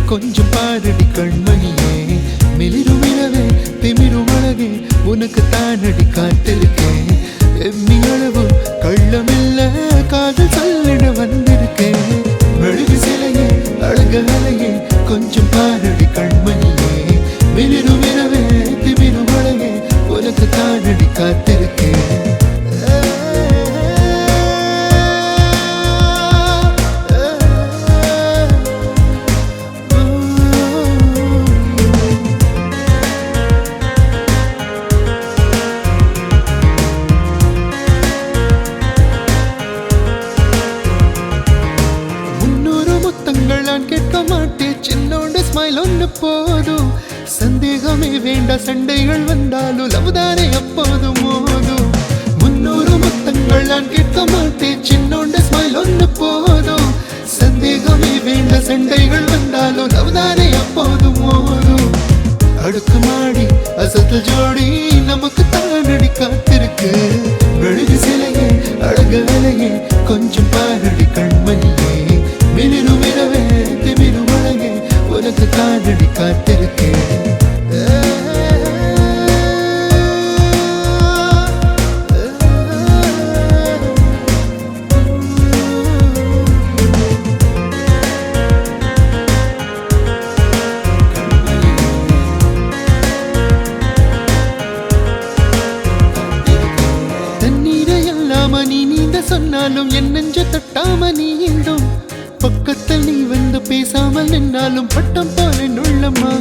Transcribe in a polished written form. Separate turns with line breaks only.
கொஞ்சம் பாரடி கண்மணியே மிளிருமிரவே திமிருமழகே உனக்கு தானடி காத்திருக்கேன் எம்மி அளவு கள்ளமில்ல காதல் சொல்லிட வந்திருக்கேன் மெழுகு சிலையே அழகு அலையே கொஞ்சம் பாரடி கண்மணியே மிளிருமிரவே திமிருமழகே உனக்கு தானடி காத்திருக்கேன் கேட்க மாட்டேன் சின்னோண்டு ஸ்மைல் ஒன்று போதும் சந்தேகமே வேண்ட சண்டைகள் வந்தாலும் லவ்தானே அப்போதும் மோதும் 300 முத்தங்கள் நான் கேட்க மாட்டேன் சின்னோண்டு ஸ்மைல் ஒன்று போதும் சந்தேகமே வேண்ட சண்டைகள் வந்தாலும் லவ்தானே அப்போதும் மோதும் அடுக்கு மாடி அசத்தல் ஜோடி நமக்கு தானடி காத்திருக்கு மெழுகு சிலையே அழகு அலையே கொஞ்சம் பாரடி கண்மணியே மிளிருமிரவே திமிருமழகே உனக்கு தானடி காத்திருக்கேன் தண்ணீரை இல்லாம நீ நீந்த சொன்னாலும் என் நெஞ்ச தட்டாம நீந்தும் பக்கத்தில் நீ வந்து பேசாமல் நின்னாலும் பட்டம் போல உள்ளமா